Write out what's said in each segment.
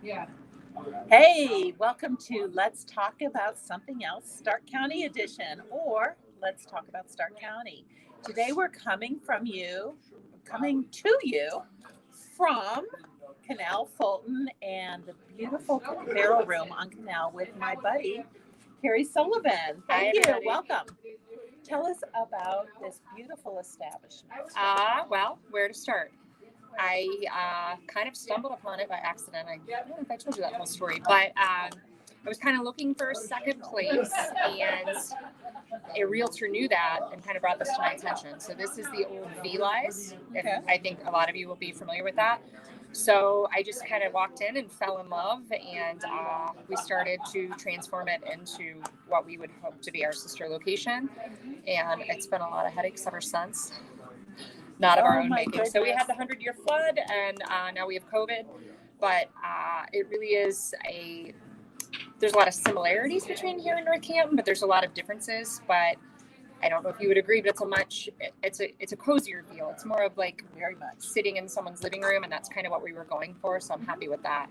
Yeah. Hey, welcome to Let's Talk About Something Else, Stark County Edition, or Let's Talk About Stark County. Today we're coming to you from Canal Fulton and the beautiful barrel room on Canal with my buddy, Keri Sullivan. Thank you. Everybody. Welcome. Tell us about this beautiful establishment. Well, where to start? I kind of stumbled upon it by accident. I don't know if I told you that whole story, but I was kind of looking for a second place, and a realtor knew that and kind of brought this to my attention. So this is the old V-Lies. Okay. I think a lot of you will be familiar with that. So I just kind of walked in and fell in love, and we started to transform it into what we would hope to be our sister location. And it's been a lot of headaches ever since. Not of our own making. Goodness. So we had the 100-year flood, and now we have COVID. But it really is there's a lot of similarities between here and North Canton, but there's a lot of differences. But I don't know if you would agree, but it's a cozier feel. It's more of like Very much. sitting in someone's living room, and that's kind of what we were going for. So I'm happy with that.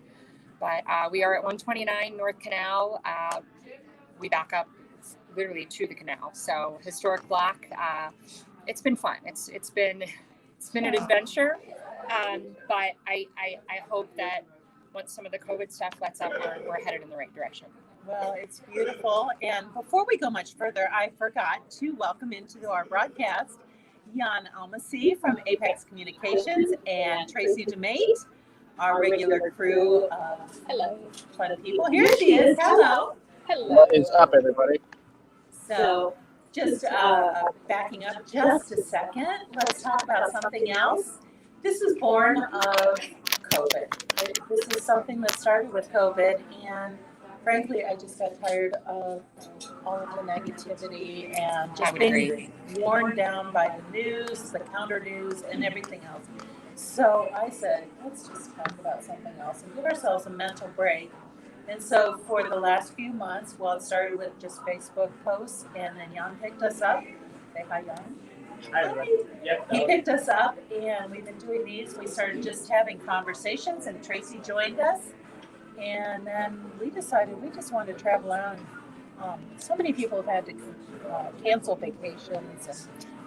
But we are at 129 North Canal. We back up literally to the canal. So historic block. It's been fun. It's been an adventure. But I hope that once some of the COVID stuff lets up, we're headed in the right direction. Well, it's beautiful. And before we go much further, I forgot to welcome into our broadcast Almasy from Apex Communications and Tracey DeMate, our regular crew of fun people. Here she is. Hello. Hello. What is up, everybody? So just backing up just a second, let's talk about something else. This is born of COVID. This is something that started with COVID, and frankly, I just got tired of all of the negativity and just being worn down by the news, the counter news, and everything else. So I said, let's just talk about something else and give ourselves a mental break. And so for the last few months, well, it started with just Facebook posts, and then Jan picked us up. Say hi, Jan. Hi, everybody. Yep. He picked us up, and we've been doing these. We started just having conversations, and Tracey joined us. And then we decided we just wanted to travel around. So many people have had to cancel vacations and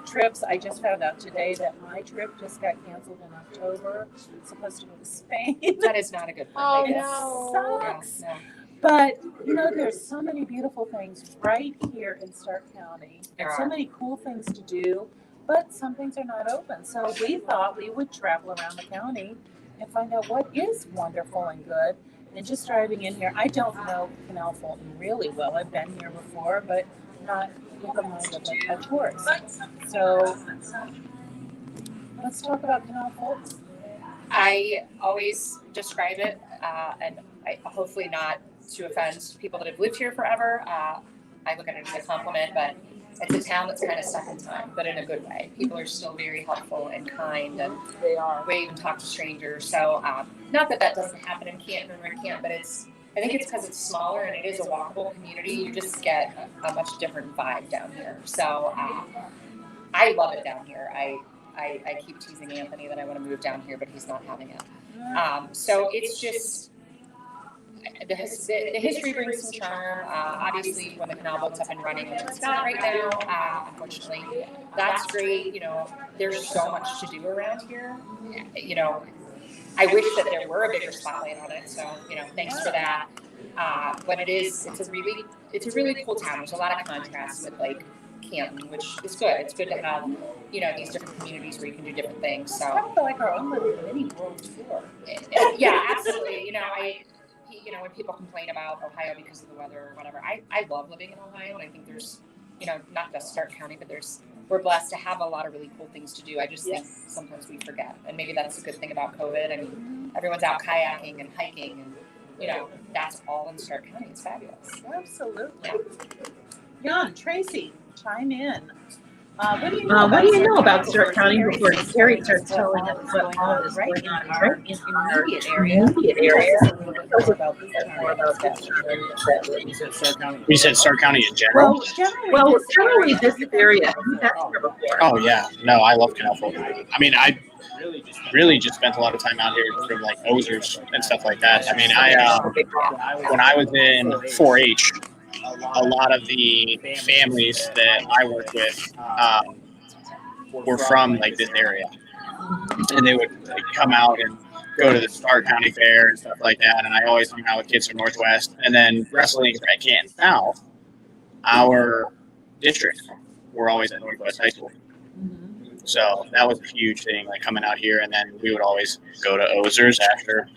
trips. I just found out today that my trip just got canceled in October. I'm supposed to go to Spain. That is not a good thing. Oh, It no. sucks. No. But, there's so many beautiful things right here in Stark County. There And so are. many cool things to do, but some things are not open. So we thought we would travel around the county and find out what is wonderful and good. And just driving in here, I don't know Canal Fulton really well. I've been here before, but not with the mind of a tourist. So let's talk about Canal Fulton. I always describe it, and hopefully not to offend people that have lived here forever. I look at it as a compliment, but it's a town that's kind of stuck in time, but in a good way. People are still very helpful and kind, and They are. wave and talk to strangers. So not that doesn't happen in Canton or North Canton, but I think it's because it's smaller and it is a walkable community. You just get a much different vibe down here. So I love it down here. I keep teasing Anthony that I want to move down here, but he's not having it. So it's just the history brings some charm. Obviously, when the canal boat's up and running, which it's not right now, unfortunately, that's great. There's so much to do around here. I wish that there were a bigger spotlight on it. So, thanks for that. But it's a really cool town. There's a lot of contrast with like Canton, which is good. It's good to have, these different communities where you can do different things. It's So, kind of like our own little mini world tour. yeah, absolutely. When people complain about Ohio because of the weather or whatever, I love living in Ohio, and I think there's, not just Stark County, but we're blessed to have a lot of really cool things to do. I just think sometimes we forget, and maybe that's a good thing about COVID. I mean, everyone's out kayaking and hiking, and that's all in Stark County. It's fabulous. Absolutely. Jan, Tracey, chime in. What do you know about Stark County before Keri starts telling us what all is going on right in our immediate area? Tell us a little bit more about this town. You said Stark County. You said Stark County in general? Well, generally This area, who's that here before? Oh yeah, no, I love Canal Fulton. I mean, I really just spent a lot of time out here for like Ozers and stuff like that. I mean, when I was in 4-H, a lot of the families that I worked with were from like this area, and they would like, come out and go to the Stark County Fair and stuff like that. And I always hung out with kids from Northwest, and then wrestling at Canton South. Our districts were always at Northwest High School. So that was a huge thing, like coming out here, and then we would always go to Ozers after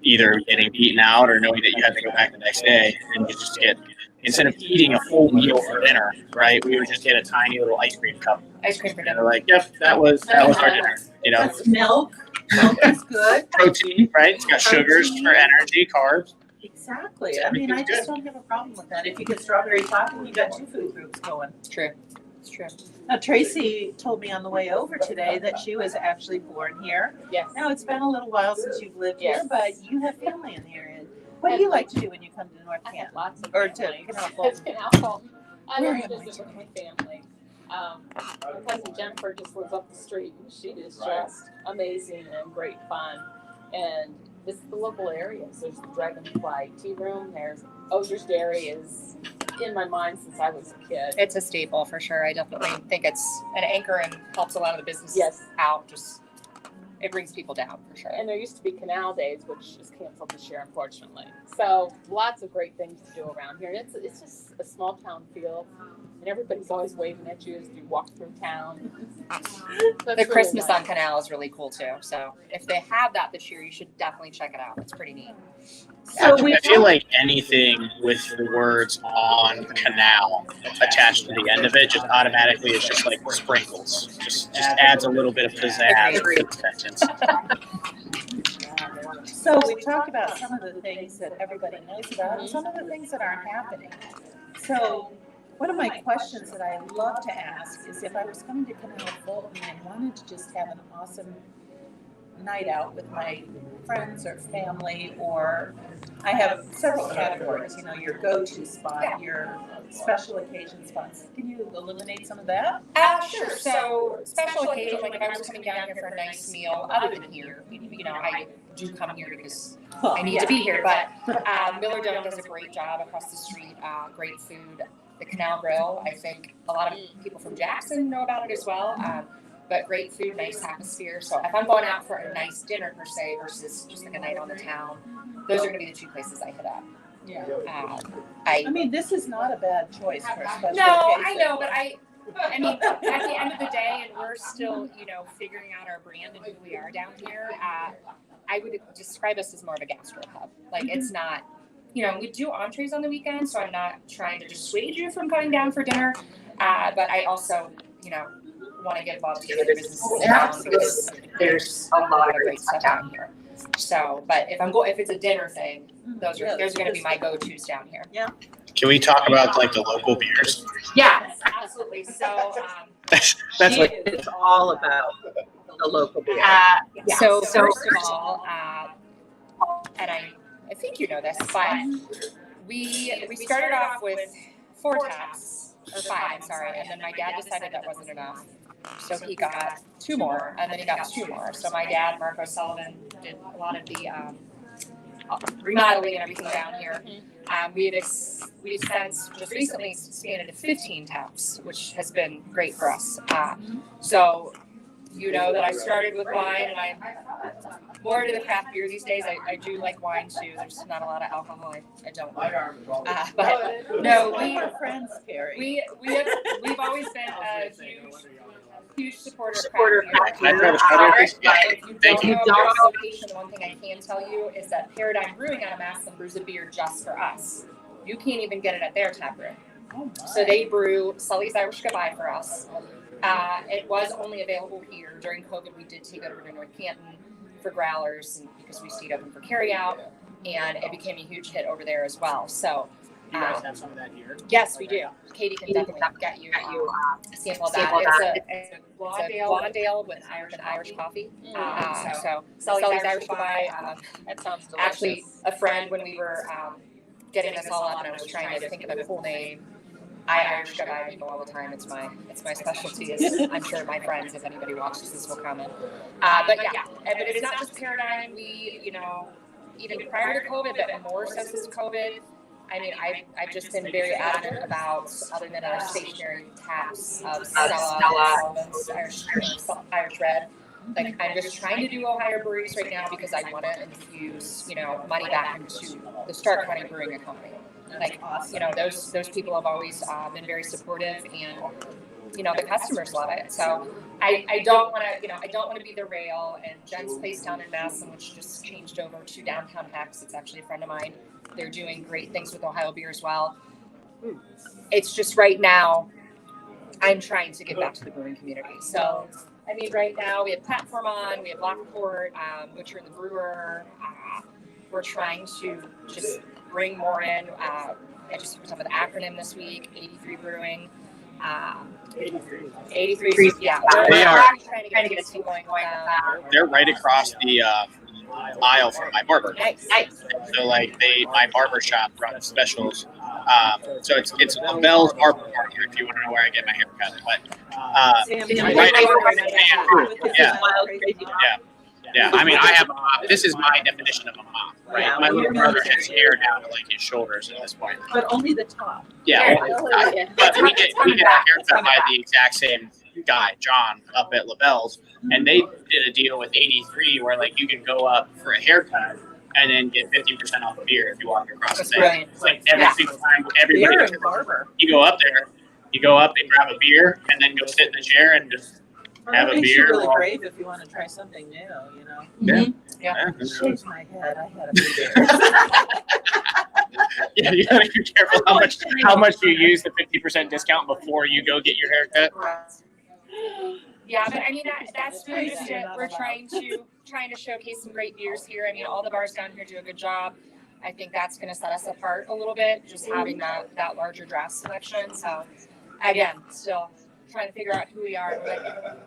either getting beaten out or knowing that you had to go back the next day, and you just get, instead of eating a full meal for dinner, right, we would just get a tiny little ice cream cup. Ice cream for And dinner. they're like, yep, that was our dinner, you know. That's milk. Milk is good. Protein, right? It's got sugars for energy, carbs. Exactly. I mean, I just don't have a problem with that. If you get strawberry topping, you got 2 food groups going. It's true. It's true. Now, Tracey told me on the way over today that she was actually born here. Yes. Now, it's been a little while since you've lived here, Yes. but you have family in the area. What do you like to do when you come to North I have Canton? lots of Or to family. Canal Fulton? Canal Fulton. I Where love am to I visit with my family. My cousin Jennifer just lives up the street, and she is just amazing and great fun. And this is the local areas. There's the Dragonfly Tea Room. There's Ozer's Dairy is in my mind since I was a kid. It's a staple for sure. I definitely think it's an anchor and helps a lot of the businesses Yes. out. Just it brings people down for sure. And there used to be Canal Days, which is canceled this year, unfortunately. So lots of great things to do around here. And it's just a small town feel. And everybody's always waving at you as you walk through town. That's The really Christmas nice. on Canal is really cool too. So if they have that this year, you should definitely check it out. It's pretty neat. So I feel like anything with the words on canal attached to the end of it just automatically is just like sprinkles. Just adds a little bit of pizzazz to the sentence. So we talked about some of the things that everybody knows about and some of the things that aren't happening. So one of my questions that I love to ask is if I was coming to Canal Fulton and wanted to just have an awesome night out with my friends or family, or I have several categories, you know, your go-to spot, your special occasion spots. Can you eliminate some of that? Sure. So special occasion, like if I was coming down here for a nice meal, other than here, you know, I do come here because I need to be here. But Miller Dome does a great job across the street. Great food. The Canal Grill, I think a lot of people from Jackson know about it as well. But great food, nice atmosphere. So if I'm going out for a nice dinner per se versus just like a night on the town, those are going to be the 2 places I hit up. Yeah. I mean, this is not a bad choice for a special No, occasion. I know, but I mean, at the end of the day, and we're still, you know, figuring out our brand and who we are down here. I would describe us as more of a gastro hub. Like it's not, you know, we do entrees on the weekend, so I'm not trying to dissuade you from coming down for dinner. But I also, you know, want to get involved in other businesses down because there's a lot of great stuff down here. So, but if it's a dinner thing, those are going to be my go-tos down here. Can we talk about like the local beers? Yes, absolutely. So, That's What it's all about, the local beer. so first of all, and I think you know this, but we started off with 4 taps or 5, I'm sorry, and then my dad decided that wasn't enough. So he got 2 more, and then he got 2 more. So my dad, Marco Sullivan, did a lot of the remodeling and everything down here. We've since just recently expanded to 15 taps, which has been great for us. So you know that I started with wine, and I'm more into the craft beer these days. I do like wine too. There's not a lot of alcohol. I don't like. But no, We're friends, Keri. we've always been a huge supporter of craft Can I beer. try to strawberries? But Yeah. if you Thank don't you. know about our location, the one thing I can tell you is that Paradigm Brewing out of Massillon brews a beer just for us. You can't even get it at their tap room. Oh my. So they brew Sully's Irish Goodbye for us. It was only available here. During COVID, we did take it over to North Canton for growlers and because we stayed open for carry out, and it became a huge hit over there as well. So you guys have some of that here? Yes, we do. Katie can definitely get you a sample of that. It's a blonde ale with Irish coffee. So Sully's Irish Goodbye. That sounds delicious. Actually, a friend, when we were getting this all up and I was trying to think of a cool name, I Irish Goodbye people all the time. It's my specialty. I'm sure my friends, if anybody watches this, will comment. But it's not just Paradigm. We, even prior to COVID, but more so since COVID. I mean, I've just been very adamant about, other than our stationary taps of Stella, Irish Red. Like, I'm just trying to do Ohio breweries right now because I want to infuse, money back into the Stark County Brewing Company. Like, those people have always been very supportive, and the customers love it. So I don't want to be the rail. And Jen's place down in Madison, which just changed over to Downtown Hex. It's actually a friend of mine. They're doing great things with Ohio beer as well. It's just right now, I'm trying to get back to the brewing community. So, I mean, right now we have Platform on, we have Lockport, Butcher and the Brewer. We're trying to just bring more in. I just picked up an acronym this week, 83 Brewing. 83, yeah. They are trying to get this thing going. They're right across the aisle from my barber. Nice. So like my barber shop runs specials. So it's LaBelle's Barber Party if you want to know where I get my hair cut. But yeah. I mean, I have a mop. This is my definition of a mop, right? Yeah, my little brother has hair down to like his shoulders at this point. But only the top. Yeah, but we get our haircut by the exact same guy, John, up at LaBelle's, and they did a deal with 83 where like you can go up for a haircut and then get 50% off the beer if you walk across the thing. It's like every single time, everybody Beer and barber. you go up there, they grab a beer and then go sit in the chair and just have a Makes you beer. really brave if you want to try something new, Yeah. Shave my head. I had a beer. Yeah, you gotta be careful how much you use the 50% discount before you go get your haircut. Yeah, but I mean that's really just it. We're trying to showcase some great beers here. I mean, all the bars down here do a good job. I think that's going to set us apart a little bit, just having that larger draft selection. So, again, still trying to figure out who we are.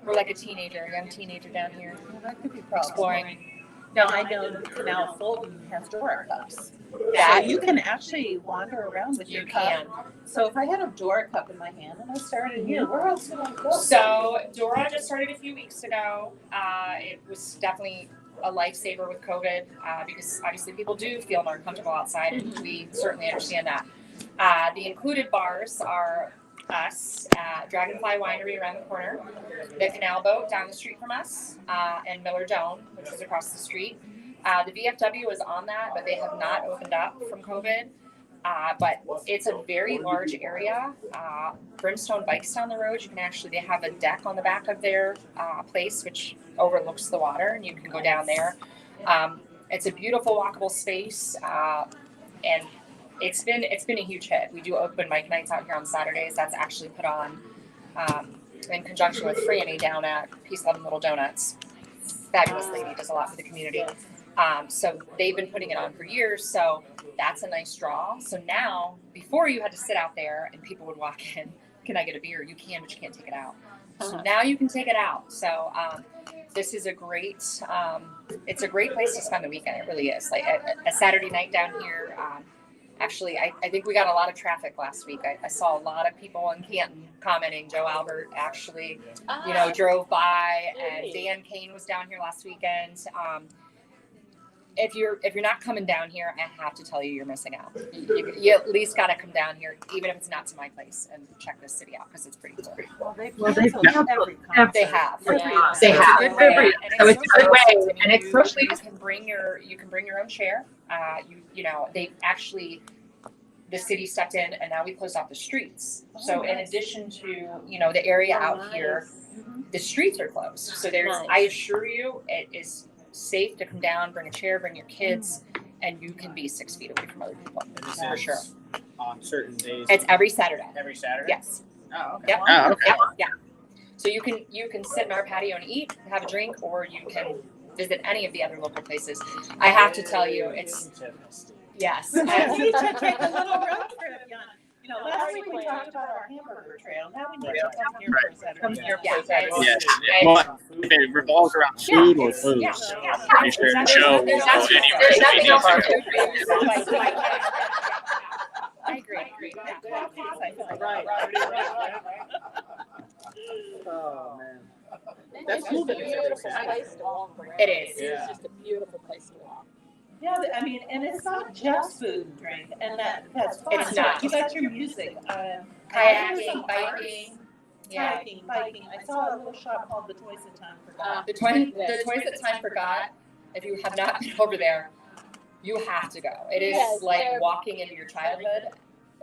We're like a young teenager down here, That could be exploring. Now, I know Canal Fulton has Dora cups. That So you can actually wander around with your cup. So if I had a Dora cup in my hand and I started here, where else would I go? So Dora just started a few weeks ago. It was definitely a lifesaver with COVID because obviously people do feel more comfortable outside, and we certainly understand that. The included bars are us at Dragonfly Winery around the corner, the Canal Boat down the street from us, and Miller Dome, which is across the street. The VFW is on that, but they have not opened up from COVID. But it's a very large area. Brimstone Bikes down the road. They have a deck on the back of their place, which overlooks the water, and you can go down there. It's a beautiful walkable space, and it's been a huge hit. We do open mic nights out here on Saturdays. That's actually put on in conjunction with Franny down at Peace, Love, and Little Donuts. Fabulous lady, does a lot for the community. So they've been putting it on for years. So that's a nice draw. So now, before you had to sit out there and people would walk in, can I get a beer? You can, but you can't take it out. So now you can take it out. So this is it's a great place to spend the weekend. It really is. Like a Saturday night down here. Actually, I think we got a lot of traffic last week. I saw a lot of people in Canton commenting. Joe Albert actually, drove by, and Dan Kane was down here last weekend. If you're not coming down here, I have to tell you, you're missing out. You at least got to come down here, even if it's not to my place, and check this city out because it's pretty cool. Well, they've every concert. They have. Yeah. They have. So it's a good way, and especially you can bring your own chair. The city stepped in, and now we closed off the streets. So in addition to the area out here, the streets are closed. So I assure you, it is safe to come down, bring a chair, bring your kids, and you can be 6 feet away from other people for sure. On certain days. It's every Saturday. Every Saturday. Yes. Oh, okay. Yep. Oh, okay. Yeah. So you can sit in our patio and eat, have a drink, or you can visit any of the other local places. I have to tell you, Yes. And we should take a little road trip, you know, last week we talked about our hamburger trail. Now we need to come here for a Saturday. Come here Yeah, for Saturday. Yes. Well, if it revolves around food or food, Yeah. pretty sure the show will go anywhere. There's nothing It else needs on to go. I agree. Oh, man. That's cool just a that it's beautiful every place to walk around. It is. It's just a beautiful place to walk. Yeah, I mean, and it's not just food and drink, and that's fine. It's not. You got your music. Kayaking, biking. Yeah. Biking. I saw a little shop called the Toys That Time Forgot. The toys that time forgot. If you have not been over there, you have to go. It is Yes, like they're- walking into your childhood,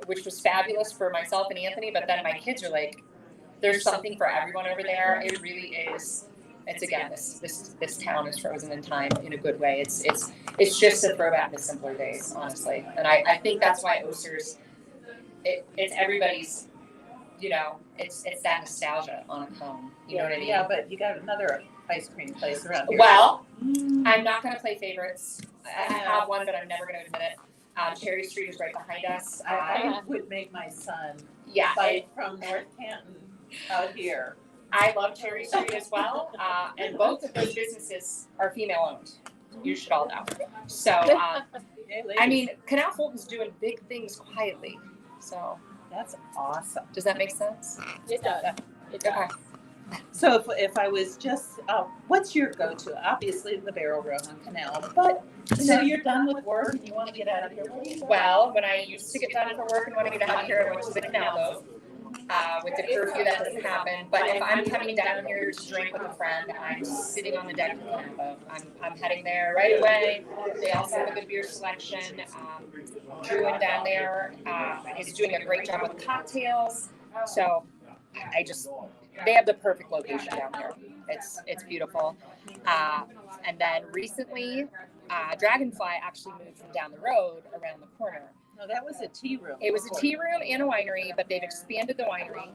which was fabulous for myself and Anthony. But then my kids are like, there's something for everyone over there. It really is. It's again, this town is frozen in time in a good way. It's just a throwback to simpler days, honestly. And I think that's why Oster's, it's everybody's, you know, it's that nostalgia on a cone. You know what I mean? Yeah, but you got another ice cream place around here. Well, I'm not going to play favorites. I have one, but I'm never going to admit it. Cherry Street is right behind us. I would make my son Yeah, bike from North Canton out here. I love Cherry Street as well. And both of those businesses are female owned. You should all know. So, Hey, ladies, I mean, Canal Fulton's doing big things quietly. So, that's awesome. does that make sense? It does. It does. Okay. So if I was just, what's your go-to? Obviously the Barrel Room on Canal, but you know you're done with work and you want to get out of here. What do you do? Well, when I used to get done for work and want to get out of here, I went to the Canal Boat. With the curfew, that doesn't happen. But if I'm coming down here to drink with a friend, I'm sitting on the deck of the Canal Boat. I'm heading there right away. They also have a good beer selection. Druin down there is doing a great job with cocktails. So they have the perfect location down here. It's beautiful. And then recently, Dragonfly actually moved from down the road around the corner. No, that was a tea room. It was a tea room and a winery, but they've expanded the winery.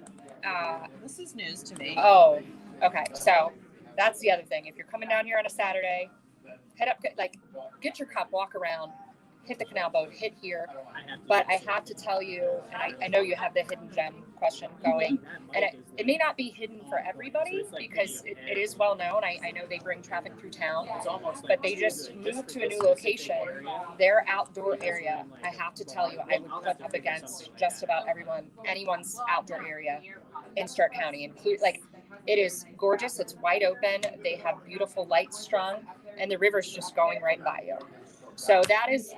This is news to me. Oh, okay. So that's the other thing. If you're coming down here on a Saturday, head up, get your cup, walk around, hit the Canal Boat, hit here. But I have to tell you, and I know you have the hidden gem question going, and it may not be hidden for everybody because it is well known. I know they bring traffic through town, but they just moved to a new location. Their outdoor area, I have to tell you, I would put up against just about anyone's outdoor area in Stark County. It is gorgeous. It's wide open. They have beautiful lights strung, and the river's just going right by you. So that is.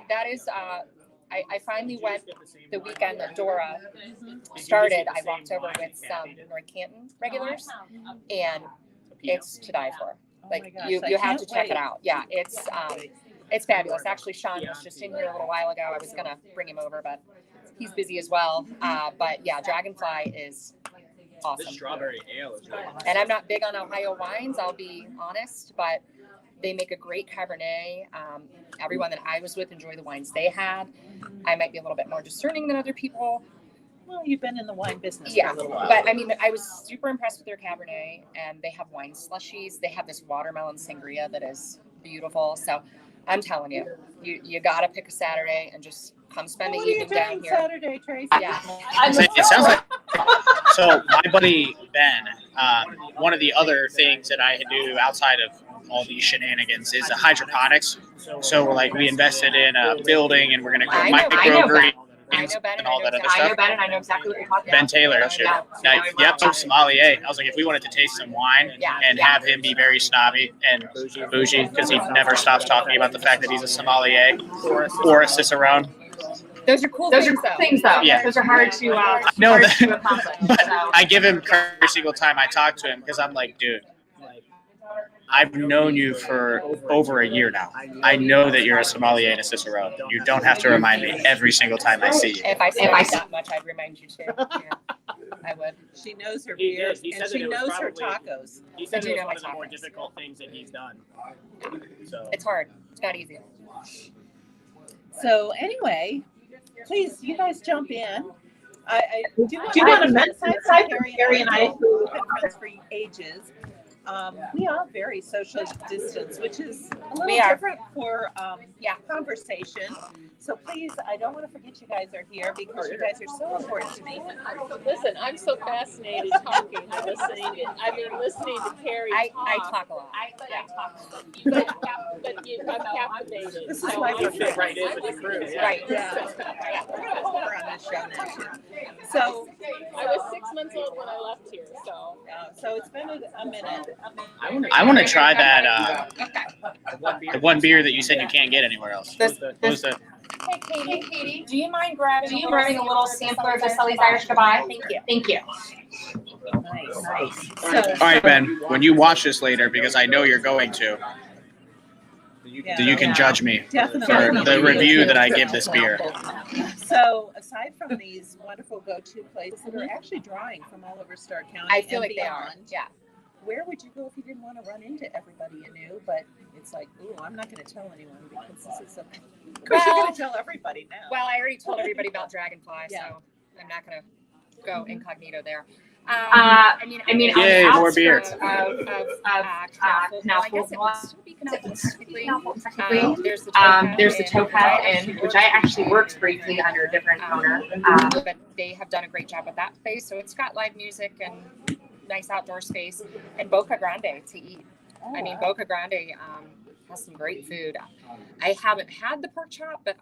I finally went the weekend that Dora started. I walked over with some North Canton regulars, and it's to die for. Like, my gosh, you I have to can't check it wait. out. Yeah, it's fabulous. Actually, Sean was just in here a little while ago. I was gonna bring him over, but he's busy as well. But yeah, Dragonfly is awesome. This strawberry ale is really And I'm not big on Ohio wines, I'll be honest, but they make a great Cabernet. Everyone that I was with enjoyed the wines they had. I might be a little bit more discerning than other people. Well, you've been in the wine business Yeah, for a little while. but I mean, I was super impressed with their Cabernet, and they have wine slushies. They have this watermelon sangria that is beautiful. So I'm telling you, you gotta pick a Saturday and just come spend the What are you evening down doing here. Saturday, Tracey? Yeah. It sounds like. So my buddy Ben, one of the other things that I do outside of all these shenanigans is hydroponics. So like we invested in a building and we're gonna I grow know microgreens I know Ben, and all that other I know stuff. Ben, and I know exactly what you're talking Ben about. Taylor, that's it. Yep, so sommelier. I was like, if we wanted to taste some wine and have him be very snobby and bougie, because he never stops talking about the fact that he's a sommelier or a cicerone. Those are cool Those are things, cool things, though. Yeah. Those are hard to know hard that, to accomplish. but So. I give him credit every single time I talk to him because I'm like, dude, I've known you for over a year now. I know that you're a sommelier and a cicerone. You don't have to remind me every single time I see you. If I said that much, I'd remind you too. Yeah, I would. She knows her He beers did. He and said she that it was knows her probably- tacos. He said I do it was know one of my the more tacos. difficult things that he's done. So It's hard. It's not easy. So anyway, please, you guys jump in. I do Do you want to mention aside aside from from Keri and I, who have been friends for ages, We are very social distance, which is a little We are. different for Yeah. conversation. So please, I don't want to forget you guys are here because you guys are so important to me. Listen, I'm so fascinated talking and listening to Keri I talk. talk a lot. But I'm captivated. This is So my I'm favorite. Right in with the crew. Yeah. Right. Yeah. We're going to hold her on this show now, too. So, I was 6 months old when I left here, so. so it's been a minute. I want to try that. The one beer that you said you can't get anywhere else. This- What was the? Hey, Katie, do you mind grabbing a little sampler of the Sully's Irish Goodbye? Thank you. Thank you. Nice. All right, Ben. When you watch this later, because I know you're going to, you can judge me Definitely. for the review that I give this beer. So, aside from these wonderful go-to places that are actually drawing from all over Stark County I feel and like they are. beyond, Yeah. where would you go if you didn't want to run into everybody you knew? But it's like, ooh, I'm not going to tell anyone because this is something. Because you're going to tell everybody now. Well, I already told everybody about Dragonfly, Yeah. so I'm not gonna go incognito there. Yay, more beer. Canal Canal Fulton. Well, I guess it would still be Canal Fulton technically. There's the Topaz Inn, which I actually worked briefly under a different owner. But they have done a great job with that place. So it's got live music and nice outdoor space, and Boca Grande to eat. I mean, Boca Grande has some great food. I haven't had the pork chop, but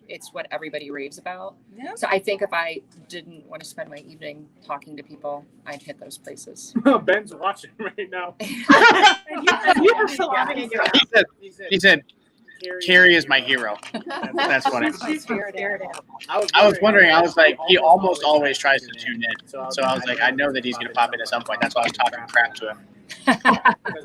it's what everybody raves about. Yeah. So I think if I didn't want to spend my evening talking to people, I'd hit those places. Ben's watching right now. You have salami in your He said, Keri is my hero. That's funny. I was wondering, I was like, he almost always tries to tune in. So I was like, I know that he's going to pop in at some point. That's why I was talking crap to him.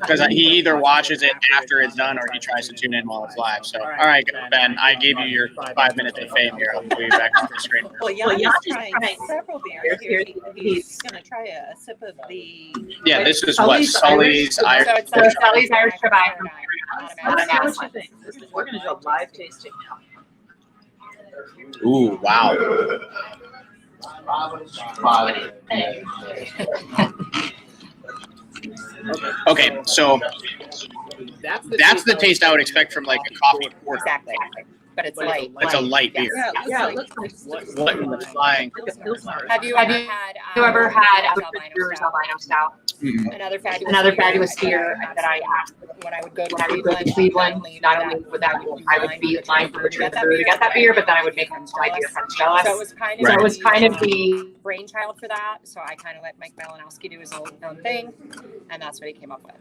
Because he either watches it after it's done or he tries to tune in while it's live. So, all right, Ben, I gave you your 5 minutes of fame here. I'll move you back to the screen. Well, Yaros is trying several beers here. He's going to try a sip of the. Yeah, this is what Sully's Irish. So it's Sully's Irish Goodbye. What you think? We're going to do a live tasting now. Ooh, wow. Okay, so that's the taste I would expect from like a coffee porter. Exactly. But it's light. It's a light beer. Yeah, it looks like What in the flying? Have you ever had Brewer's Albino Stout? another Fabulous beer that I had when I would go to Cleveland. Not only would I would be in line for the brewer to get that beer, but then I would make them my beer friends jealous. So it was kind of So it was kind of the brainchild for that. So I kind of let Mike Malinowski do his own thing, and that's what he came up with.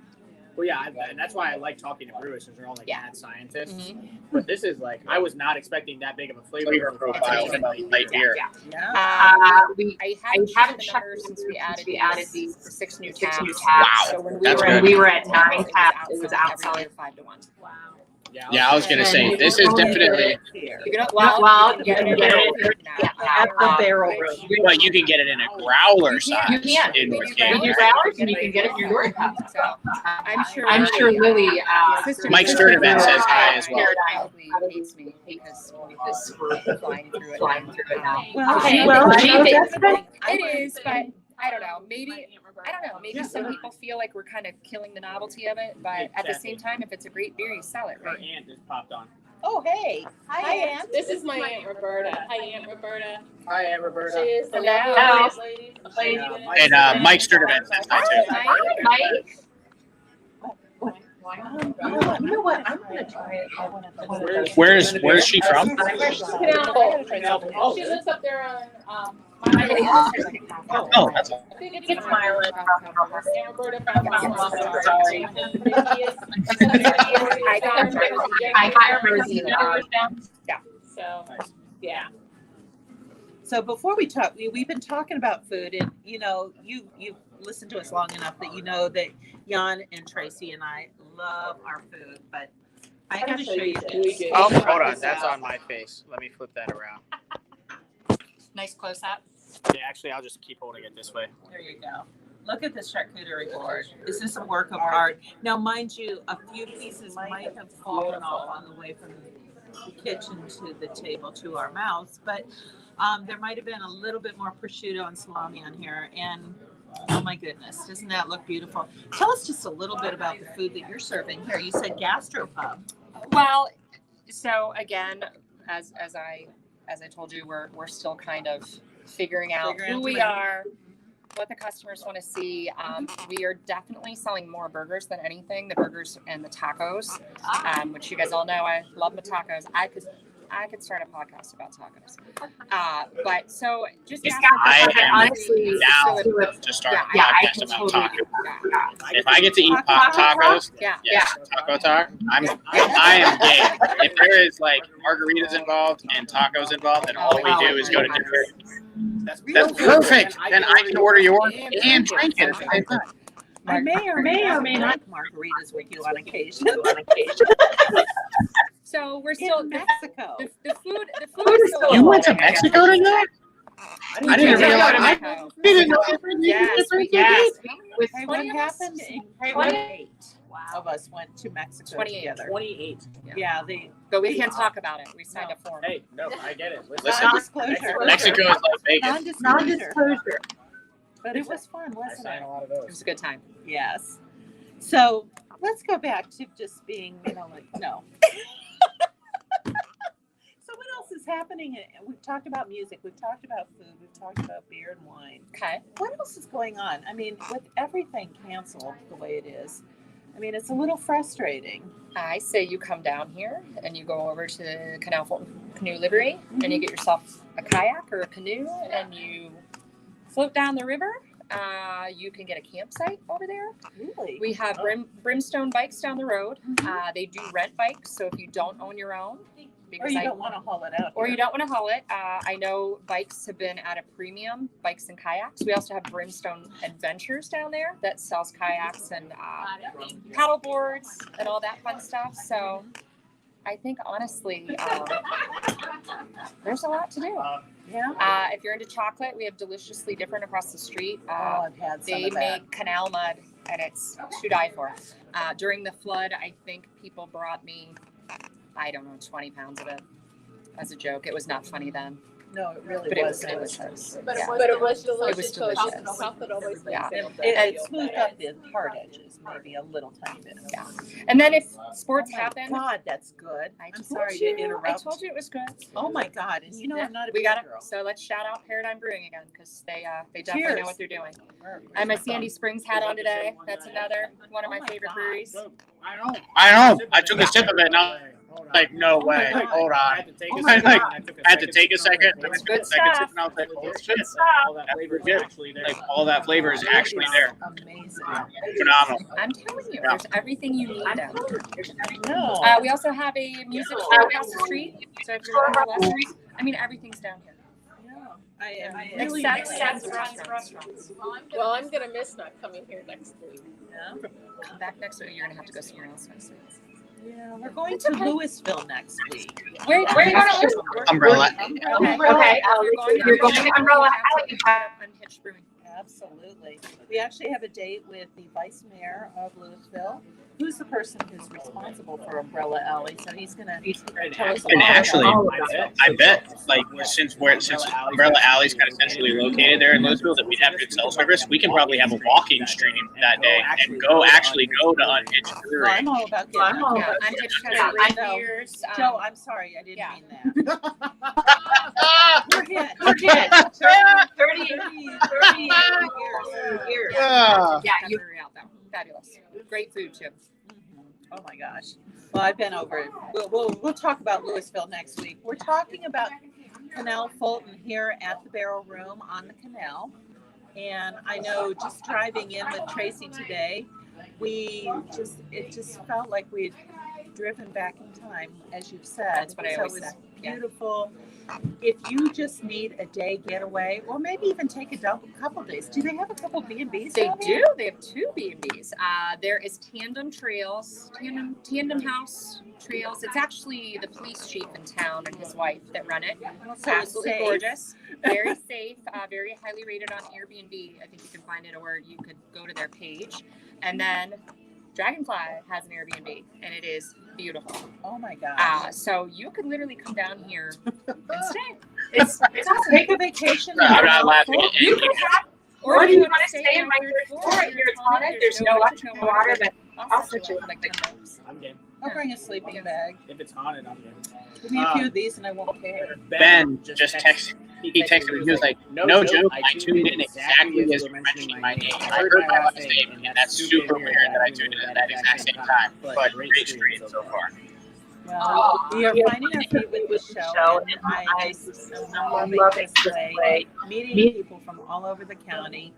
Well, yeah, and that's why I like talking to brewers because they're all like mad scientists. Mm-hmm. But this is like, I was not expecting that big of a flavor profile in a light beer. Yeah. I haven't haven't checked checked the numbers since we added these 6 new tabs. Wow. So when That's good. we were at 9 taps, it was outside outselling. 5 to 1. Yeah, I was gonna say this is definitely. You can, You can get it At the barrel room. But you can get it in a growler size. You can. In We a do can. You do growlers and you can get it in your door cup. So I'm sure Lily, Mike Sturdivant says hi as well. Probably hates me because we're flying through it now. Well, Okay. It is, but I don't know. Maybe some people feel like we're kind of killing the novelty of it, but at the same time, if it's a great beer, you sell it, Her right? aunt just popped on. Oh, hey. Hi, Aunt. This is my Aunt Roberta. Hi, Aunt Roberta. Hi, Aunt She Roberta. is the Hello. lady. And Mike Sturdivant says hi too. Mike. You know what? I'm going to try it. I want to. Where's she from? Canal Fulton. She lives up there on, Oh, that's I think it's Mylan. Aunt Roberta from I got Rosie. So, yeah. So before we talk, we've been talking about food, and you know, you've listened to us long enough that you know that Jan and Tracey and I love our food, but I got to show you this. Oh, hold on. That's on my face. Let me flip that around. Nice close up. Yeah, actually, I'll just keep holding it this way. There you go. Look at this charcuterie board. Is this a work of art? Now, mind you, a few pieces might have fallen off on the way from the kitchen to the table to our mouths, but there might have been a little bit more prosciutto and salami on here. And Oh my goodness, doesn't that look beautiful? Tell us just a little bit about the food that you're serving here. You said gastropub. Well, so again, as I told you, we're still kind of figuring out who we are, what the customers want to see. We are definitely selling more burgers than anything. The burgers and the tacos, which you guys all know. I love my tacos. I could start a podcast about tacos. But so just I am down to start a podcast about tacos. If I get to eat tacos, taco talk, I am game. If there is like margaritas involved and tacos involved, then all we do is go to dinner. That's perfect. Then I can order yours and drink it at the same time. I may or may not margaritas with you on occasion. So we're still in Mexico. The food is still. You went to Mexico to do that? I didn't realize. I didn't know. Yes. Hey, what happened? 28 of us went to Mexico 28. together. 28. Yeah, but we can't talk about it. We signed a form. Hey, no, I get it. Listen, non-disclosure. Mexico is like Vegas. Non-disclosure. But it was fun, I wasn't signed it? a lot of It those. was a good time. Yes. So let's go back to just being, no. So what else is happening? We've talked about music. We've talked about food. We've talked about beer and wine. Okay. What else is going on? I mean, with everything canceled the way it is, I mean, it's a little frustrating. I say you come down here and you go over to Canal Fulton Canoe Livery and you get yourself a kayak or a canoe and you float down the river. You can get a campsite over there. Really? We have brimstone bikes down the road. They do rent bikes, so if you don't own your own, Or you don't want to haul it out. or you don't want to haul it, I know bikes have been at a premium, bikes and kayaks. We also have Brimstone Adventures down there that sells kayaks and paddle boards and all that fun stuff. So I think honestly, there's a lot to do. Yeah. If you're into chocolate, we have Deliciously Different across the street. I've had some They of that. make canal mud, and it's to die for. During the flood, I think people brought me, 20 pounds of it as a joke. It was not funny then. No, it really But it was wasn't. delicious. But Yeah. it was delicious. It was delicious. Chocolate always makes Yeah. it It smoothed up the hard edges, maybe a little tiny bit. Yeah. And then if sports Oh my happen, God, that's good. I I'm told sorry you, to interrupt. I told you it was good. Oh my God! And you know I'm not a We beer got it. girl. So let's shout out Paradigm Brewing again because they definitely know Cheers. what they're doing. I have my Sandy Springs hat on today. That's another one of Oh my my favorite God. breweries. I know. I took a sip of it and I was like, no way. Hold I on. had to take Oh a my second. God. I had to take a second. I It's took a good second stuff. sip and I was like, oh shit. All that flavor is actually there. Like all that flavor is actually there. Amazing. Phenomenal. I'm telling you, Yeah. there's everything you need down here. No. We also have a music store across the street. So if you're looking for lessons, everything's down here. No. I am really Except the restaurants. Well, I'm gonna miss not coming here next week. Yeah. Come back next week. You're gonna have to go somewhere else next week. Yeah, we're going to Louisville next week. Where are you going to Umbrella. Okay, you're going to Umbrella. Unhitched Brewing. Absolutely. We actually have a date with the vice mayor of Louisville, who's the person who's responsible for Umbrella Alley. So he's going to tell us all And actually, about I bet, like, since Umbrella Alley's kind of centrally located there in Louisville, that we'd have good cell service. We can probably have a walking stream that day and go to Unhitched Well, Brewery. I'm all about getting Yeah, Unhitched has great know. beers. Joe, I'm sorry, I didn't yeah. mean that. We're good. We're good. 30 years. Yeah. Yeah, you brewery out there. Fabulous. Great food too. Oh my gosh. Well, I've been over it. We'll talk about Louisville next week. We're talking about Canal Fulton here at the Barrel Room on the canal. And I know just driving in with Tracey today, it just felt like we'd driven back in time, as you've said. That's what I always So it was say. Yeah. beautiful. If you just need a day getaway, or maybe even take a couple days. Do they have a couple B&Bs? They down do. there? They have two B&Bs. There is Tandem House Trails. It's actually the police chief in town and his wife that run it. It's So absolutely safe. gorgeous. Very safe. Very highly rated on Airbnb. I think you can find it, or you could go to their page. And then Dragonfly has an Airbnb, and it is beautiful. Oh my gosh. So you could literally come down here and stay. It's awesome. Take a vacation. I'm not laughing. Or do you want to stay in my third floor? Here it's haunted. There's no electric, no water, but I'll set you up like 10 bucks. I'm game. I'll bring a sleeping bag. If it's haunted, I'm game. Give me a few of these and I won't care. Ben just texted. He texted me. He was like, "No joke. I tuned in exactly as you were mentioning my name. I heard my last name, and that's super weird that I tuned in at that exact same time. But great stream so far." Well, we are finding our feet with this show, and I just am loving this way, meeting people from all over the county.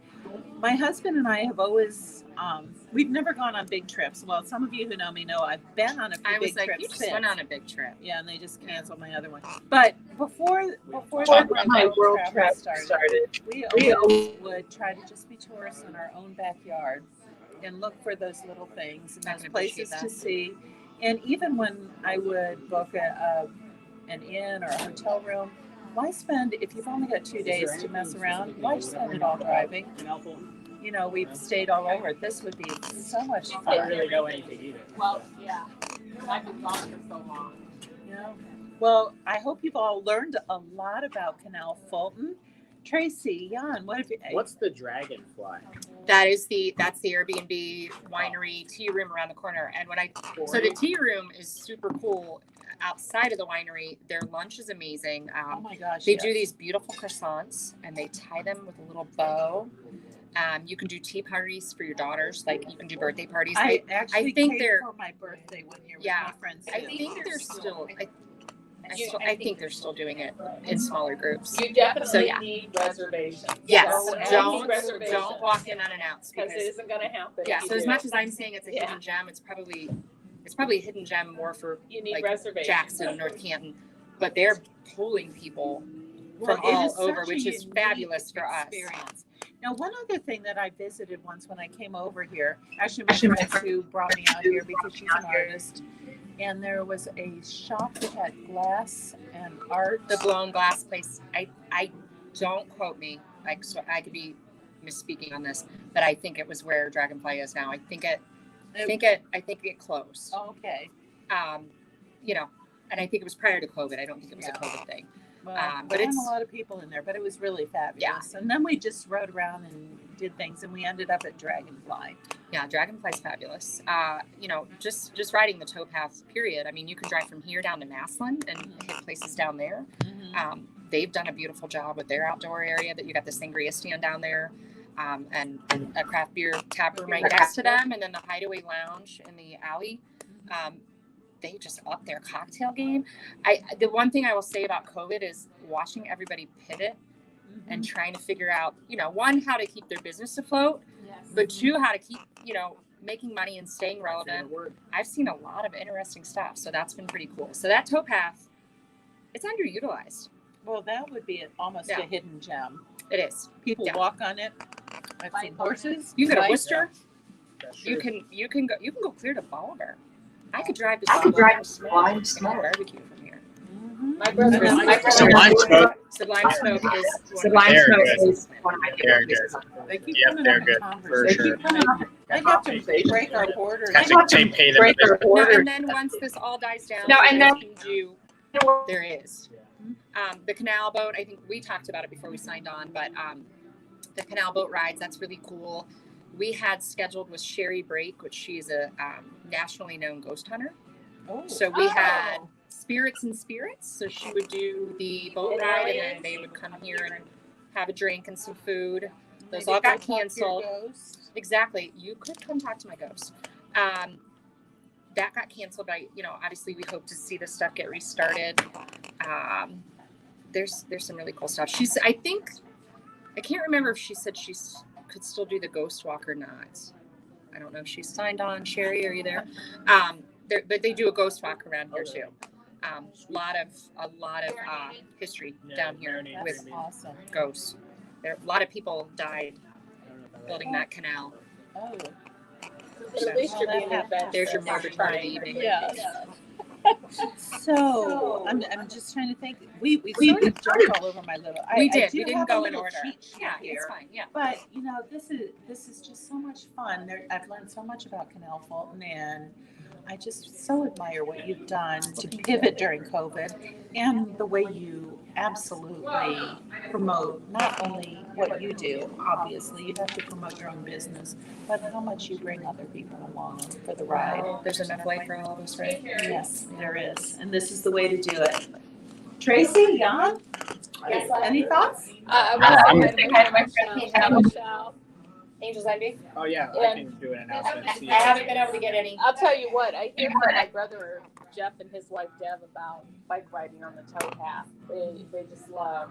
My husband and I have always, we've never gone on big trips. Well, some of you who know me know I've been on a few big trips. You just went on a big trip. Yeah, and they just canceled my other one. But before my world trip started, we always would try to just be tourists in our own backyard and look for those little things and those places to see. And even when I would book an inn or a hotel room, why spend, if you've only got 2 days to mess around, why spend it all driving? You know, we've stayed all over it. This would be so much fun. I don't really know anything either. Well, yeah. I've been gone for so long. Yeah. Well, I hope you've all learned a lot about Canal Fulton. Tracey, Jan, what have you? What's the dragonfly? That's the Airbnb winery tea room around the corner. And so the tea room is super cool. Outside of the winery, their lunch is amazing. Oh my gosh! They do these beautiful croissants and they tie them with a little bow. You can do tea parties for your daughters, like you can do birthday parties. I actually think came they're for my birthday one year with yeah. my friends. I think they're still. I think they're still doing it in smaller groups. You definitely So, yeah. need reservations. Yes, So, don't walk in unannounced because it because isn't going to happen. yeah. if you So as do. much as I'm saying it's a hidden gem, it's probably a hidden gem more for You need like reservations. Jackson, North Canton, but they're pulling people Well, from it all is over, such a which is unique fabulous for us. experience. Now, one other thing that I visited once when I came over here, actually my friend who brought me out here because she's an artist, and there was a shop that had glass and art. The blown glass place. I don't quote me. So I could be misspeaking on this, but I think it was where Dragonfly is now. I think it closed. Oh, okay. You know, and I think it was prior to COVID. I don't think it was a COVID thing. Well, But but it's- a lot of people in there, but it was really fabulous. And then we just rode around and did things, and we ended up at Dragonfly. Yeah, Dragonfly's fabulous. You know, just riding the towpath, period. I mean, you can drive from here down to Massillon and hit places down there. They've done a beautiful job with their outdoor area. That you got the sangria stand down there, and a craft beer tap room right next to them, and then the Hideaway Lounge in the alley. They just upped their cocktail game. The one thing I will say about COVID is watching everybody pivot and trying to figure out, you know, one, how to keep their business afloat, but two, how to keep, you know, making money and staying relevant. I've seen a lot of interesting stuff, so that's been pretty cool. So that towpath, it's underutilized. Well, that would be almost a hidden gem. It is. People walk on it. I've seen horses. You can go to bikes. Worcester. You can go clear to Bolivar. I could drive to Sublime Smoke barbecue from here. My brother Sublime Smoke. Sublime Smoke is Sublime They're Smoke good. is one of my They're favorite places. They keep Yep, coming they're up in good for conversation. sure. I have to break our borders. I think they pay them. Break their No, orders. and then once this all dies down, No, and then- there is. The canal boat, I think we talked about it before we signed on, but the canal boat rides, that's really cool. We had scheduled with Sherry Brake, which she's a nationally known ghost hunter. Oh. So we had Spirits and Spirits. So she would do the boat ride and then they would come here and have a drink and some food. Those all got canceled. Exactly. You could come talk to my ghost. That got canceled by, you know, obviously we hope to see this stuff get restarted. There's some really cool stuff. I can't remember if she said she could still do the ghost walk or not. I don't know if she's signed on. Sherry, are you there? But they do a ghost walk around here too. A lot of history down here with awesome. ghosts. A lot of people died building that canal. Oh. But at least you're being adventurous. There's your morbid part of the evening. Yeah. So I'm just trying to think. We sort of jumped all over my little. We I did. do We didn't have go a in little order. cheat sheet Yeah, here. it's fine. Yeah. But you know, this is just so much fun. I've learned so much about Canal Fulton, and I just so admire what you've done to pivot during COVID and the way you absolutely promote not only what you do, obviously, you have to promote your own business, but how much you bring other people along for the ride. There's enough light for all of us, right? Yes, there is. And this is the way to do it. Tracy, Jan, any thoughts? I I'm- want to say hi to Michelle. Angels Envy? Oh yeah, Yeah. I can do an announcement. I haven't been able to get any. I'll tell you what, I hear from my brother Jeff and his wife Deb about bike riding on the towpath. They just love,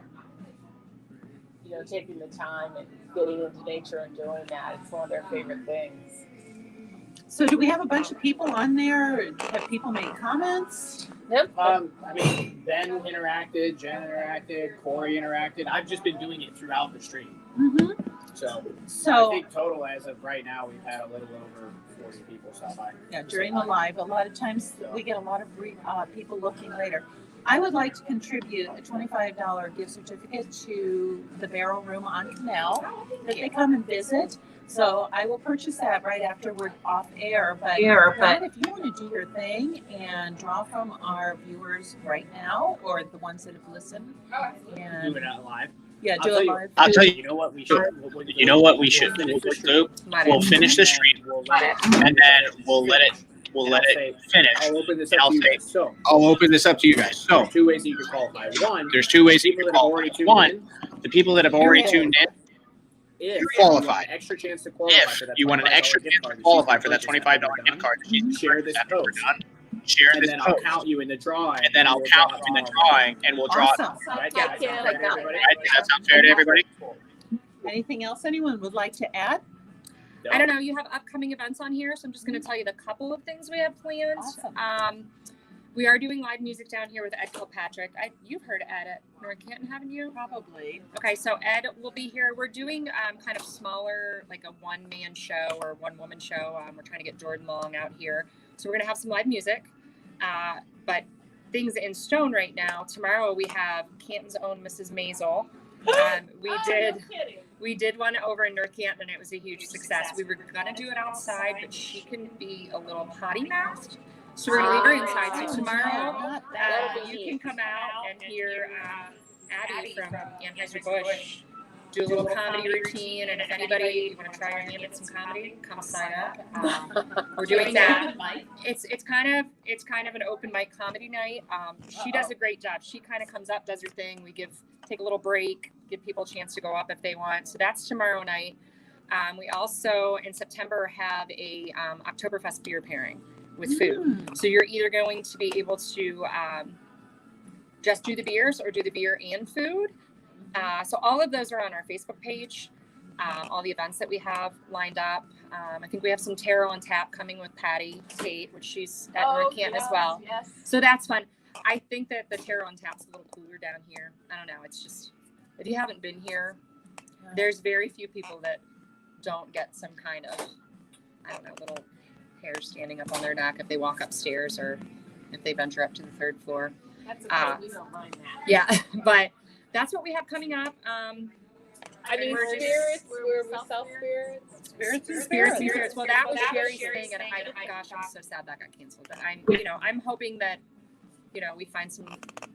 taking the time and getting into nature and doing that. It's one of their favorite things. So do we have a bunch of people on there? Have people made comments? Yep. I mean, Ben interacted, Jen interacted, Corey interacted. I've just been doing it throughout the stream. Mm-hmm. So So I think total as of right now, we've had a little over 40 people stop by. yeah, during the live, a lot of times we get a lot of people looking later. I would like to contribute a $25 gift certificate to the Barrel Room on Canal that they come and visit. So I will purchase that right after we're off air. But Dawn, if you want to do your thing and draw from our viewers right now or the ones that have listened, and Do it out live. yeah, I'll do tell it you- live. I'll tell you. You know what we should. You know what we should do? We'll finish the stream, and then we'll let it finish. I'll open this And up I'll to you say- guys. So I'll open this up to you guys. So there's two ways that you can qualify. One, there's two ways you people can that have qualify. already tuned One, in, the people that have already tuned in. if You're qualified. you want an extra chance to qualify If for that you want an $25 extra gift chance card to that qualify she's for that purchased $25 after we're gift card, that she's Share this after we're post. done, share and this then I'll post, count you in the drawing. and then I'll we'll count draw you in the all of drawing, and we'll draw. Awesome. Right? Yeah, That yeah, sounds like fair to that. everybody? Right? Does that sound fair to everybody? Anything else anyone would like to add? I don't know. You have upcoming events on here, so I'm just going to tell you the couple of things we have planned. Awesome. We are doing live music down here with Ed Kilpatrick. You've heard Ed at North Canton, haven't you? Probably. Okay, so Ed will be here. We're doing kind of smaller, like a one-man show or one-woman show. We're trying to get Jordan Long out here. So we're going to have some live music. But things in stone right now. Tomorrow we have Canton's own Mrs. Maisel. We did one over in North Canton, and it was a huge success. We were going to do it outside, but she can be a little potty mouthed. So we're going to leave her inside. So tomorrow, you can come out and hear Abby from Anheuser-Busch do a little comedy routine. And if anybody, you want to try your hand at some comedy, come sign up. We're doing that. It's kind of an open mic comedy night. She does a great job. She kind of comes up, does her thing. We take a little break, give people a chance to go up if they want. So that's tomorrow night. We also in September have a Oktoberfest beer pairing with food. So you're either going to be able to just do the beers or do the beer and food. So all of those are on our Facebook page. All the events that we have lined up. I think we have some tarot on tap coming with Patty Tate, which she's at North Canton as well. Yes. So that's fun. I think that the tarot on tap's a little cooler down here. I don't know. It's just, if you haven't been here, there's very few people that don't get some kind of, I don't know, little hair standing up on their neck if they walk upstairs or if they venture up to the third floor. That's okay. We don't mind that. Yeah, but that's what we have coming up. I mean, We're just- spirits, where we sell spirits. Spirits. Well, that was Sherry's thing, and I'm so sad that got canceled. But I'm hoping that, we find some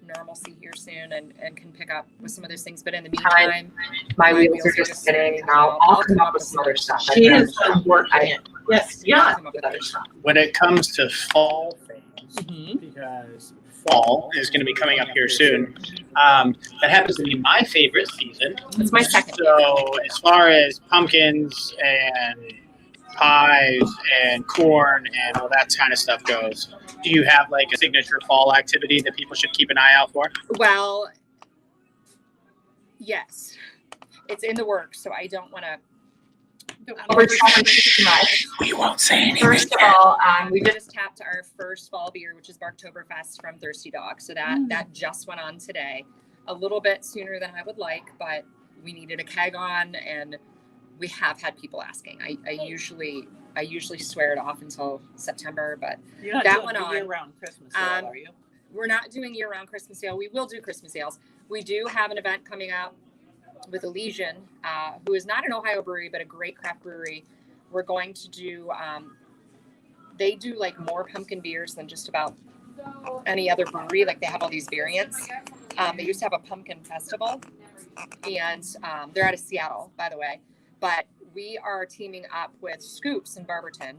normalcy here soon and can pick up with some of those things. But in the meantime, My wheels are just spinning. I'll come up with some other stuff. She has done work on it. Yes, yeah. come up with other stuff. When it comes to fall, things because fall is going to be coming up here soon. That happens to be my favorite season. It's my second. So as far as pumpkins and pies and corn and all that kind of stuff goes, do you have like a signature fall activity that people should keep an eye out for? Well, yes, it's in the works, so I don't want to. We won't say anything. First of all, We just tapped our first fall beer, which is Barktoberfest from Thirsty Dog. So that just went on today, a little bit sooner than I would like, but we needed a keg on, and we have had people asking. I usually swear it off until September, but You're not that doing one the on. year-round Christmas sale, are you? We're not doing year-round Christmas sale. We will do Christmas sales. We do have an event coming up with Elysian, who is not an Ohio brewery, but a great craft brewery. We're going to do they do like more pumpkin beers than just about any other brewery. Like they have all these variants. They used to have a pumpkin festival, and they're out of Seattle, by the way. But we are teaming up with Scoops in Barberton,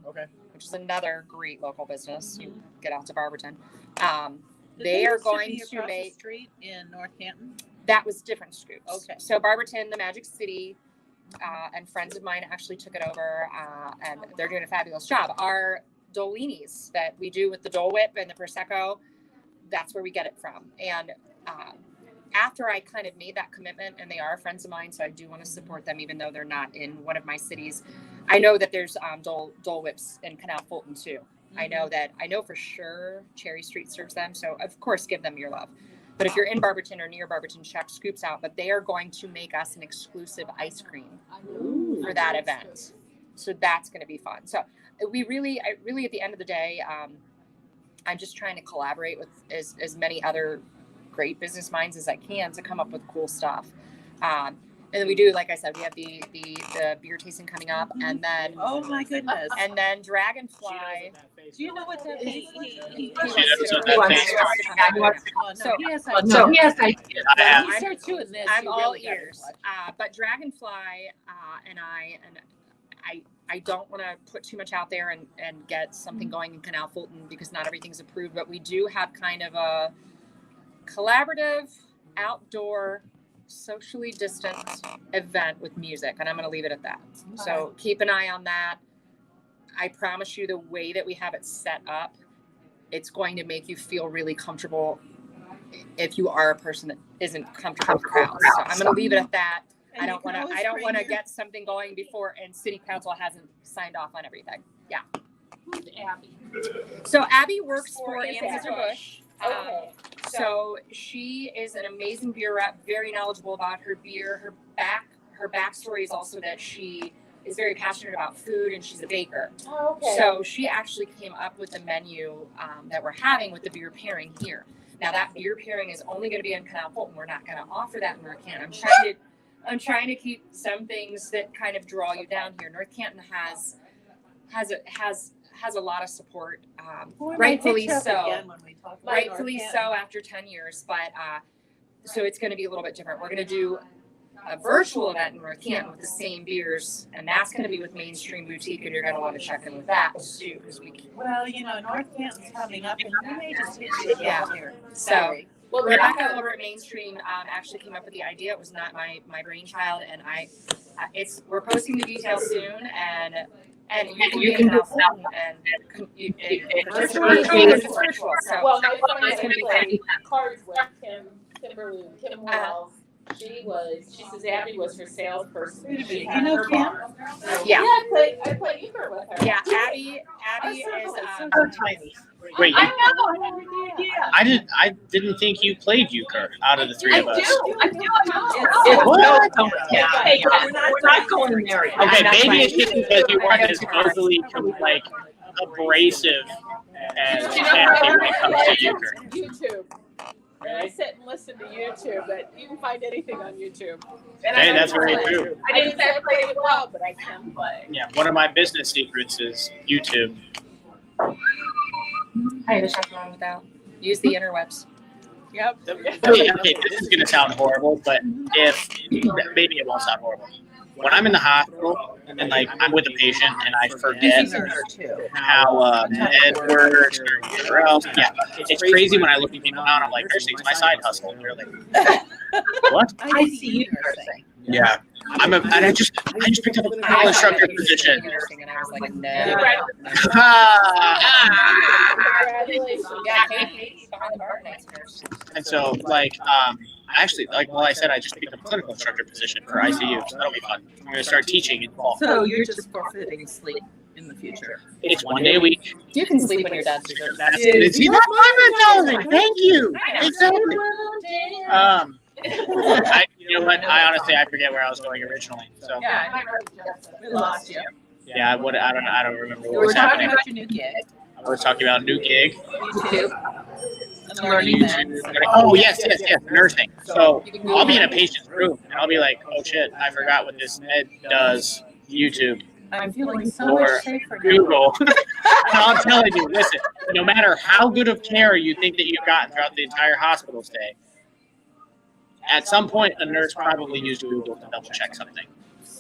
which is another great local business. You get out to Barberton. They are going to make the street in Northampton. That was different Scoops. Okay. So Barberton, the Magic City, and friends of mine actually took it over, and they're doing a fabulous job. Our Dolinis that we do with the Dole Whip and the Prosecco, that's where we get it from. And after I kind of made that commitment, and they are friends of mine, so I do want to support them, even though they're not in one of my cities. I know that there's Dole Whips in Canal Fulton too. I know for sure Cherry Street serves them, so of course give them your love. But if you're in Barberton or near Barberton, check Scoops out. But they are going to make us an exclusive ice cream for that event, so that's going to be fun. So I really at the end of the day, I'm just trying to collaborate with as many other great business minds as I can to come up with cool stuff. And then we do, like I said, we have the beer tasting coming up, and then Oh my goodness. and then Dragonfly. Do you know what that is? He has ideas. He starts doing this. I'm you all really gotta ears. watch. But Dragonfly and I don't want to put too much out there and get something going in Canal Fulton because not everything's approved, but we do have kind of a collaborative outdoor socially distanced event with music, and I'm going to leave it at that. So keep an eye on that. I promise you, the way that we have it set up, it's going to make you feel really comfortable if you are a person that isn't comfortable with crowds. So I'm going to leave it at that. I don't want to get something going before, and City Council hasn't signed off on everything. Yeah. Who's Abby? So Abby works for Anheuser-Busch. Okay. So she is an amazing beer rep, very knowledgeable about her beer. Her backstory is also that she is very passionate about food, and she's a baker. Oh, okay. So she actually came up with the menu that we're having with the beer pairing here. Now that beer pairing is only going to be in Canal Fulton. We're not going to offer that in North Canton. I'm trying to keep some things that kind of draw you down here. North Canton has a lot of support, rightfully so. Rightfully so after 10 years, but so it's going to be a little bit different. We're going to do a virtual event in North Canton with the same beers, and that's going to be with Mainstream Boutique, and you're going to want to check in with that too, because Well, North Canton's coming up, and we may just hit you here. So Rebecca over at Mainstream actually came up with the idea. It was not my brainchild, and we're posting the details soon, and you can do Fulton and it's virtual. So Well, my friend it's going to be that fun. played cards with Kimberly Wells. She says Abby was her salesperson. She had her bar. Yeah. I played euchre with her. Yeah, Abby is tiny. Wait, I know. I didn't think you played euchre out of the three of us. I do. What? We're not going there yet. Okay, maybe it's just because you weren't as vocally like abrasive as Kathy when it comes to euchre. YouTube. And I sit and listen to YouTube, but you can find anything on YouTube. Hey, that's very true. I didn't say I played it well, but I can play. Yeah, one of my business secrets is YouTube. Hi, there's nothing wrong with that. Use the interwebs. Yep. Okay, this is going to sound horrible, but maybe it won't sound horrible. When I'm in the hospital and like I'm with a patient and I forget how med works or whatever else, yeah, it's crazy when I look at people now and I'm like, "Nursing, it's my side hustle." And they're like, "What?" I see you nursing. Yeah, I just picked up a clinical instructor position. And I was like, no. Congratulations. Yeah, Katie's behind the bar, nice nurse. And so, actually, I said, I just picked up a clinical instructor position for ICU, so that'll be fun. I'm going to start teaching in the fall. So you're just forfeiting sleep in the future. It's 1 day a week. You can sleep when you're done. See, that's my mentality. Thank you. Exactly. You know what? I honestly forget where I was going originally. So Yeah, we lost you. yeah, I don't remember what We're was talking happening. about your new gig. We're talking about a new gig. YouTube. And learning things. Oh yes, nursing. So I'll be in a patient's room and I'll be like, oh shit, I forgot what this med does. YouTube. I'm feeling so Or much safer now. Google. I'm telling you, listen, no matter how good of care you think that you've gotten throughout the entire hospital stay, at some point a nurse probably used Google to double check something.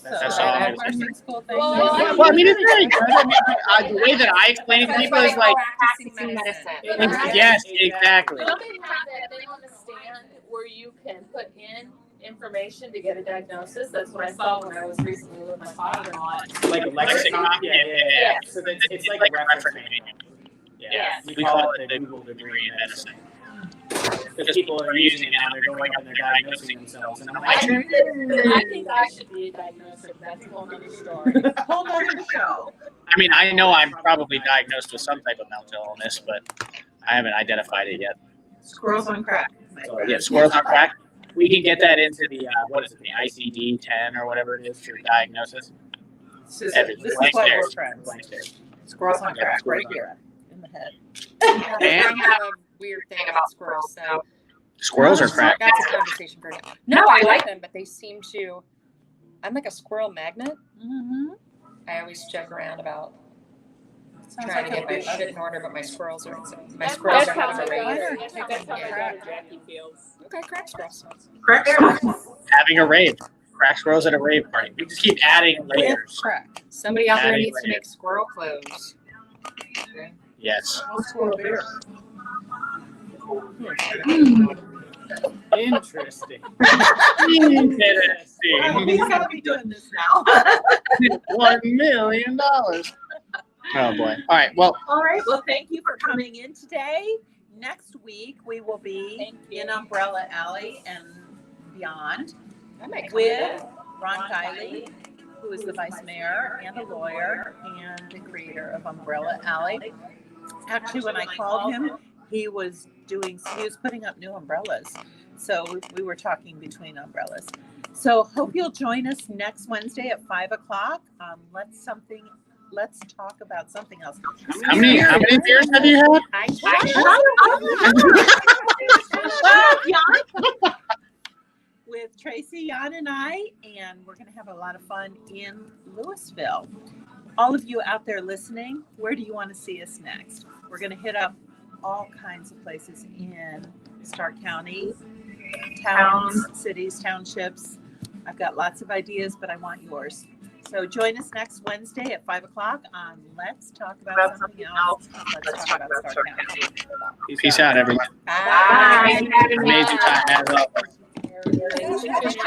That's all I'm going to say. Nursing school thing. Well, Well, I mean, it's very good. I mean, the way that I explain it to That's people why is they like, practicing medicine. yes, exactly. Don't they have that thing on the stand where you can put in information to get a diagnosis? That's what I saw when I was recently with my father-in-law. Like a lexicon. Yeah. So that's, it's like a reference manual. Yeah. We call it the Google degree in medicine. Because people are using it now, they're going up and they're diagnosing themselves. And I'm like, I think I should be a diagnoser, but that's a whole nother story. Whole nother show. I mean, I know I'm probably diagnosed with some type of mental illness, but I haven't identified it yet. Squirrels on crack. Yeah, squirrels on crack. We can get that into the what is it, the ICD-10 or whatever it is for diagnosis. This is Everything. why we're Downstairs. friends. Downstairs. Squirrels on crack right here in the head. I have a weird thing about squirrels. So Squirrels are crack. that's a conversation for now. No, I like them, but they seem to. I'm like a squirrel magnet. Mm-hmm. I always joke around about Sounds trying like to get my a shit in order, but my squirrels are my That's squirrels how are I having a got rave. that's how I got Jackie feels. Okay, crack squirrels. crack. Having a rave. Crack squirrels at a rave party. We just keep adding layers. Crack. Somebody out there Adding needs to make squirrel clothes. Yes. Squirrel beer. interesting. Interesting. We gotta be doing this now. $1 million. Oh boy. All right. Well, All right. Well, thank you for coming in today. Next week we will be in Umbrella Alley and beyond I might come to with that. Ron Kiley, who is the vice mayor and a lawyer and the creator of Umbrella Alley. Actually, when I called him, he was putting up new umbrellas. So we were talking between umbrellas. So hope you'll join us next Wednesday at 5:00. Let's talk about something else. how many beers have you had? With Tracey, Jan, and I, and we're going to have a lot of fun in Louisville. All of you out there listening, where do you want to see us next? We're going to hit up all kinds of places in Stark County, towns, cities, townships. I've got lots of ideas, but I want yours. So join us next Wednesday at 5:00 on Let's Talk About Something Else. Let's talk about Stark County. Peace out, everyone. Bye. Amazing time as always. Thank you.